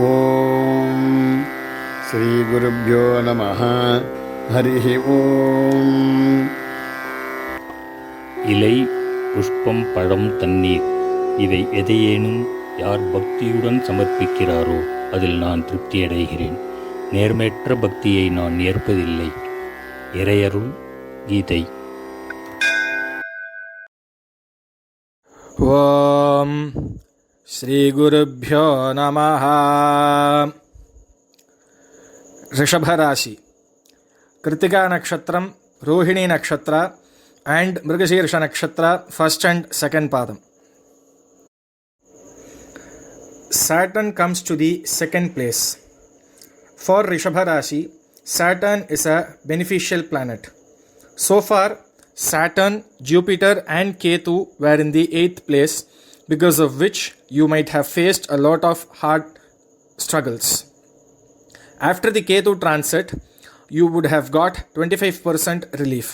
ஓம் ஸ்ரீ குருப்யோ நமஹ. ஹரி ஓம். இலை, புஷ்பம், பழம், தண்ணீர் இவை எதையேனும் யார் பக்தியுடன் சமர்ப்பிக்கிறாரோ அதில் நான் திருப்தியடைகிறேன். நேர்மையற்ற பக்தியை நான் ஏற்பதில்லை. இறையருள் கீதை. ஓம் ஸ்ரீ குருப்யோ நமஹ. ரிஷபராசி, Kiruthika நக்ஷத்திரம், Rohini நக்ஷத்திர and Mrigashirsha Nakshatra, first and second padam. Saturn comes to the second place. For Rishabha Rashi, Saturn is a beneficial planet. So far, Saturn, Jupiter and Ketu were in the 8th place, because of which you might have faced a lot of hard struggles. After the Ketu transit, you would have got 25% relief.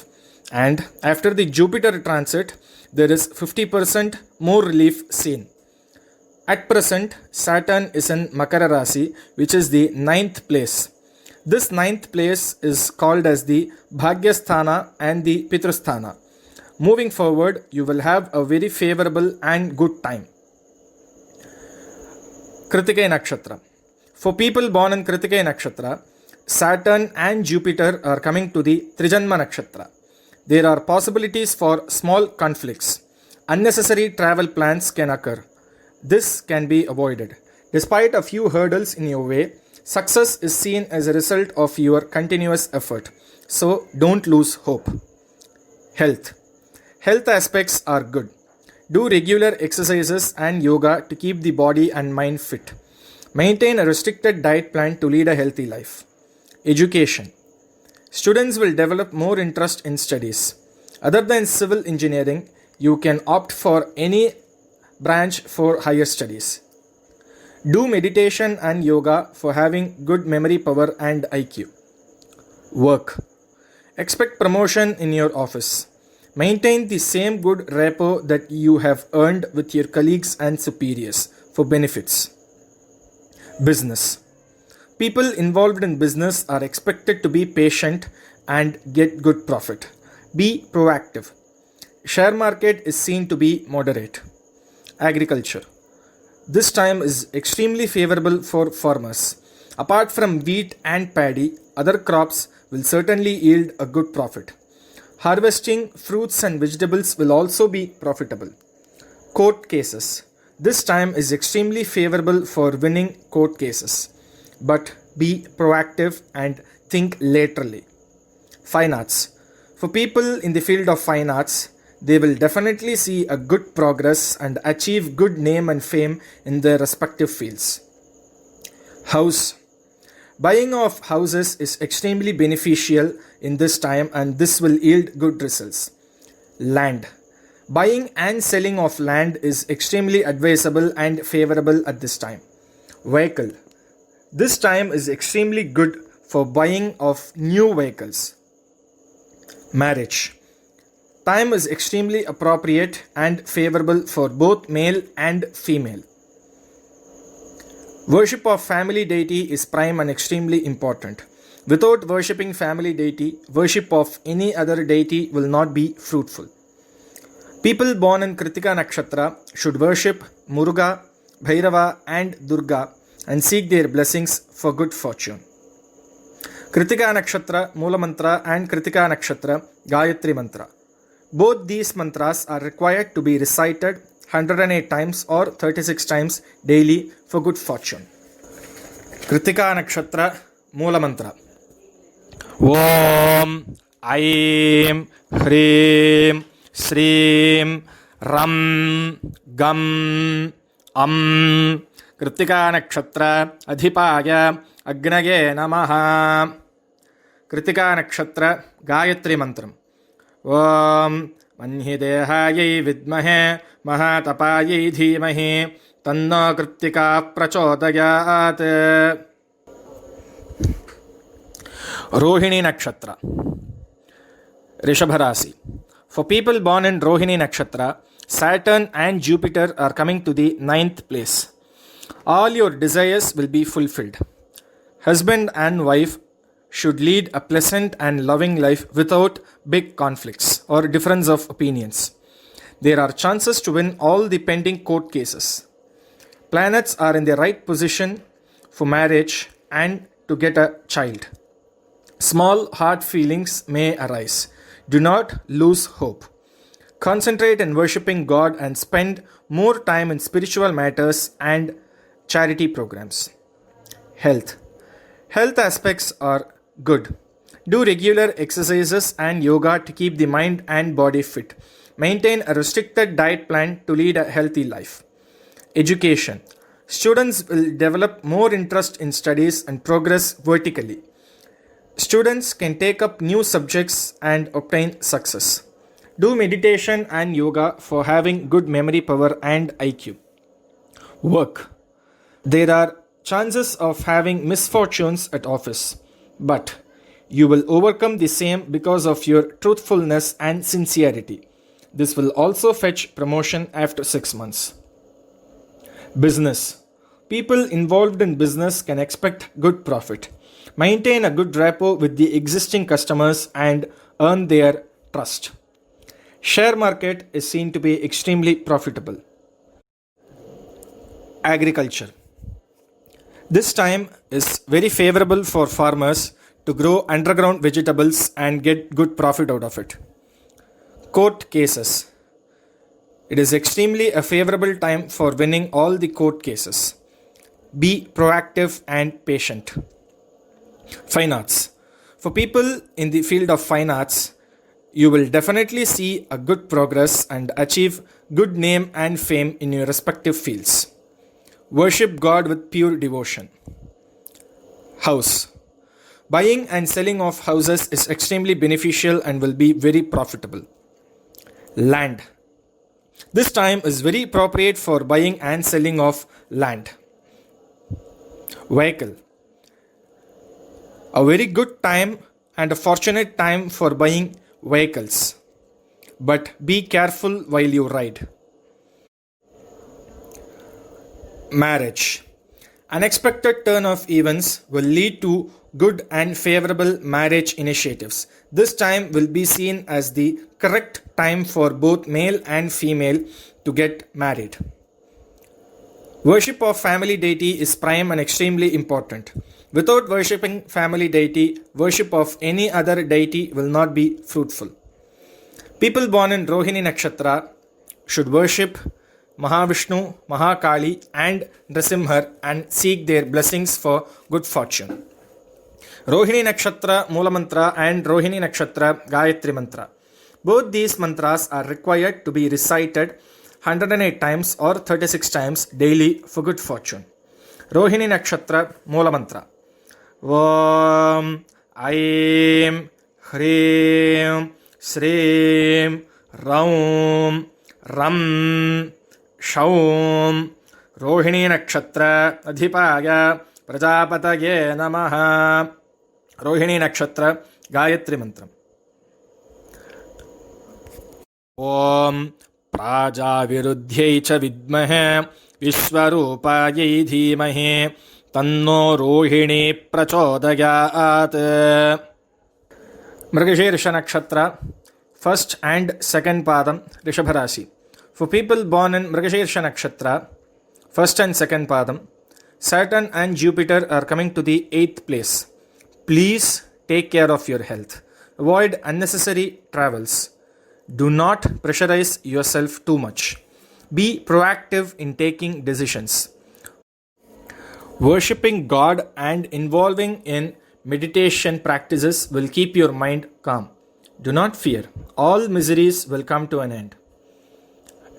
And after the Jupiter transit, there is 50% more relief seen. At present, Saturn is in Makara Rasi, which is the 9th place. This 9th place is called as the Bhagyasthana and the Pitrasthana. Moving forward, you will have a very favorable and good time. Kritikai Nakshatra. For people born in Kritikai Nakshatra, Saturn and Jupiter are coming to the Trijanma Nakshatra. There are possibilities for small conflicts. Unnecessary travel plans can occur. This can be avoided. Despite a few hurdles in your way, success is seen as a result of your continuous effort. So don't lose hope. Health. Health aspects are good. Do regular exercises and yoga to keep the body and mind fit. Maintain a restricted diet plan to lead a healthy life. Education. Students will develop more interest in studies. Other than civil engineering, you can opt for any branch for higher studies. Do meditation and yoga for having good memory power and IQ. Work. Expect promotion in your office. Maintain the same good rapport that you have earned with your colleagues and superiors for benefits. Business. People involved in business are expected to be patient and get good profit. Be proactive. Share market is seen to be moderate. Agriculture. This time is extremely favorable for farmers. Apart from wheat and paddy, other crops will certainly yield a good profit. Harvesting fruits and vegetables will also be profitable. Court cases. This time is extremely favorable for winning court cases. But be proactive and think laterally. Fine arts. For people in the field of fine arts, they will definitely see a good progress and achieve good name and fame in their respective fields. House. Buying of houses is extremely beneficial in this time, and this will yield good results. Land. Buying and selling of land is extremely advisable and favorable at this time. Vehicle. This time is extremely good for buying of new vehicles. Marriage. Time is extremely appropriate and favorable for both male and female. Worship of family deity is prime and extremely important. Without worshipping family deity, worship of any other deity will not be fruitful. People born in Kritika Nakshatra should worship Muruga, Bhairava and Durga and seek their blessings for good fortune. Kritika Nakshatra Moola Mantra and Kritika Nakshatra Gayatri Mantra. Both these mantras are required to be recited 108 times or 36 times daily for good fortune. Kritika Nakshatra Moola Mantra. Om Aim Hrim Shrim Ram Gam Am Kritika Nakshatra Adhipaya Agnage Namaha. Kritika Nakshatra Gayatri Mantram. Om Manhidehayai Vidmahe Mahatapayai Dhimahi Tanno Kritika Prachodayat. Rohini Nakshatra. Rishabha Rasi. For people born in Rohini Nakshatra, Saturn and Jupiter are coming to the 9th place. All your desires will be fulfilled. Husband and wife should lead a pleasant and loving life without big conflicts or difference of opinions. There are chances to win all the pending court cases. Planets are in the right position for marriage and to get a child. Small hard feelings may arise. Do not lose hope. Concentrate in worshipping God and spend more time in spiritual matters and charity programs. Health. Health aspects are good. Do regular exercises and yoga to keep the mind and body fit. Maintain a restricted diet plan to lead a healthy life. Education. Students will develop more interest in studies and progress vertically. Students can take up new subjects and obtain success. Do meditation and yoga for having good memory power and IQ. Work. There are chances of having misfortunes at office, but you will overcome the same because of your truthfulness and sincerity. This will also fetch promotion after 6 months. Business. People involved in business can expect good profit. Maintain a good rapport with the existing customers and earn their trust. Share market is seen to be extremely profitable. Agriculture. This time is very favorable for farmers to grow underground vegetables and get good profit out of it. Court cases. It is extremely a favorable time for winning all the court cases. Be proactive and patient. Fine arts. For people in the field of fine arts, you will definitely see a good progress and achieve good name and fame in your respective fields. Worship God with pure devotion. House. Buying and selling of houses is extremely beneficial and will be very profitable. Land. This time is very appropriate for buying and selling of land. Vehicle. A very good time and a fortunate time for buying vehicles. But be careful while you ride. Marriage. Unexpected turn of events will lead to good and favorable marriage initiatives. This time will be seen as the correct time for both male and female to get married. Worship of family deity is prime and extremely important. Without worshipping family deity, worship of any other deity will not be fruitful. People born in Rohini Nakshatra should worship Mahavishnu, Mahakali and Nrasimhar and seek their blessings for good fortune. Rohini Nakshatra Mula Mantra and Rohini Nakshatra Gayatri Mantra. Both these mantras are required to be recited 108 times or 36 times daily for good fortune. Rohini Nakshatra Mula Mantra. Vam Aim Hrim Srim Raum Ram Shaum Rohini Nakshatra Adhipaya Prajapataye Namaha. Rohini Nakshatra Gayatri Mantra. Om Prajaviruddhyai cha vidmahe Vishwarupayai dhimahe Tanno Rohini prachodayat. Mrigashirsha Nakshatra, first and second padam, Rishabha Rashi. For people born in Mrigashirsha Nakshatra, first and second padam, Saturn and Jupiter are coming to the 8th place. Please take care of your health. Avoid unnecessary travels. Do not pressurize yourself too much. Be proactive in taking decisions. Worshipping God and involving in meditation practices will keep your mind calm. Do not fear. All miseries will come to an end.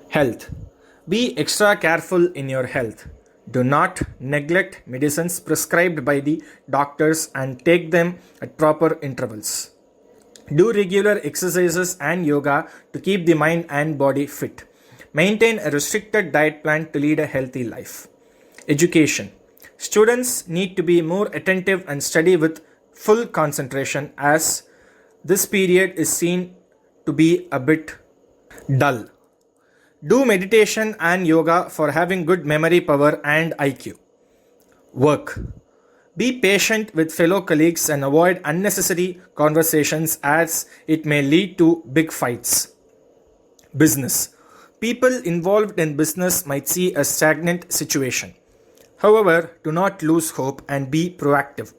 Health. Be extra careful in your health. Do not neglect medicines prescribed by the doctors and take them at proper intervals. Do regular exercises and yoga to keep the mind and body fit. Maintain a restricted diet plan to lead a healthy life. Education. Students need to be more attentive and study with full concentration as this period is seen to be a bit dull. Do meditation and yoga for having good memory power and IQ. Work. Be patient with fellow colleagues and avoid unnecessary conversations as it may lead to big fights. Business. People involved in business might see a stagnant situation. However, do not lose hope and be proactive.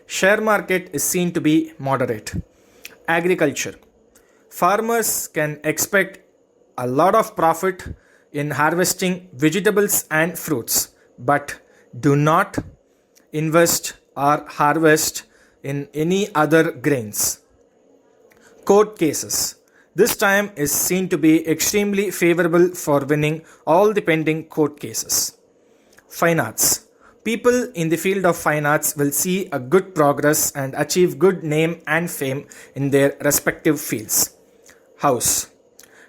Share market is seen to be moderate. Agriculture. Farmers can expect a lot of profit in harvesting vegetables and fruits, but do not invest or harvest in any other grains. Court cases. This time is seen to be extremely favorable for winning all the pending court cases. Fine arts. People in the field of fine arts will see a good progress and achieve good name and fame in their respective fields. House.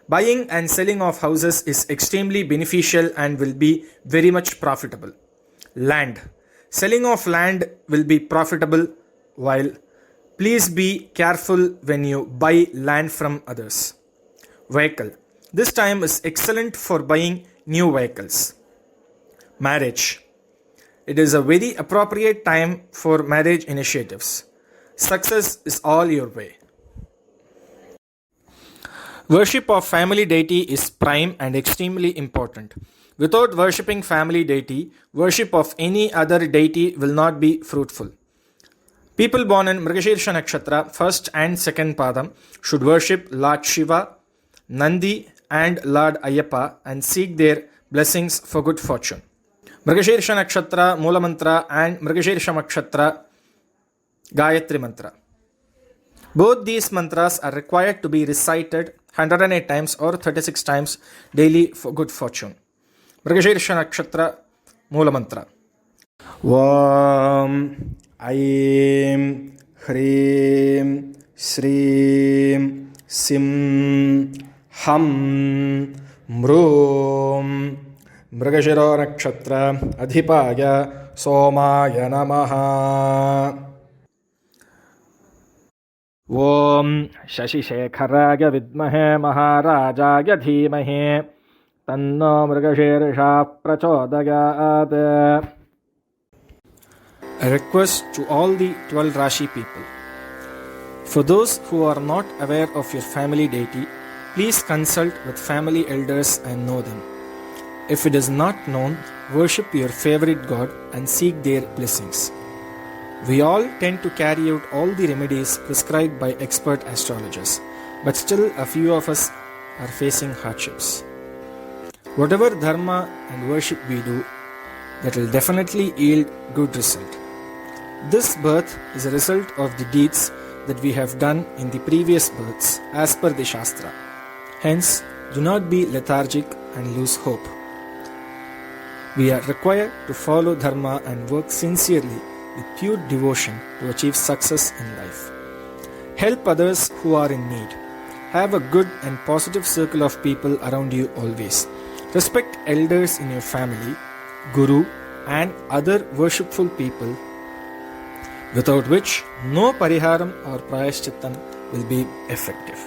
Buying and selling of houses is extremely beneficial and will be very much profitable. Land. Selling of land will be profitable, while please be careful when you buy land from others. Vehicle. This time is excellent for buying new vehicles. Marriage. It is a very appropriate time for marriage initiatives. Success is all your way. Worship of family deity is prime and extremely important. Without worshipping family deity, worship of any other deity will not be fruitful. People born in Mrigashirsha Nakshatra, 1st and 2nd Padam, should worship Lord Shiva, Nandi and Lord Ayyappa and seek their blessings for good fortune. Mrigashirsha Nakshatra, Moola Mantra and Mrigashirsha Nakshatra, Gayatri Mantra. Both these mantras are required to be recited 108 times or 36 times daily for good fortune. Mrigashirsha Nakshatra, Moola Mantra. Vam Aim Hrim Shrim Sim Ham Mrum Mrigashiro Nakshatra Adhipaya Somaya Namaha. Om Shashi Shekharaja Vidmahe Maharajaja Dhimahe Tanno Mrigashirsha Prachodayat. A request to all the 12 Rashi people. For those who are not aware of your family deity, please consult with family elders and know them. If it is not known, worship your favorite god and seek their blessings. We all tend to carry out all the remedies prescribed by expert astrologers, but still a few of us are facing hardships. Whatever dharma and worship we do, that will definitely yield good result. This birth is a result of the deeds that we have done in the previous births as per the Shastra. Hence, do not be lethargic and lose hope. We are required to follow dharma and work sincerely with pure devotion to achieve success in life. Help others who are in need. Have a good and positive circle of people around you always. Respect elders in your family, guru, and other worshipful people, without which no pariharam or prayashchittam will be effective.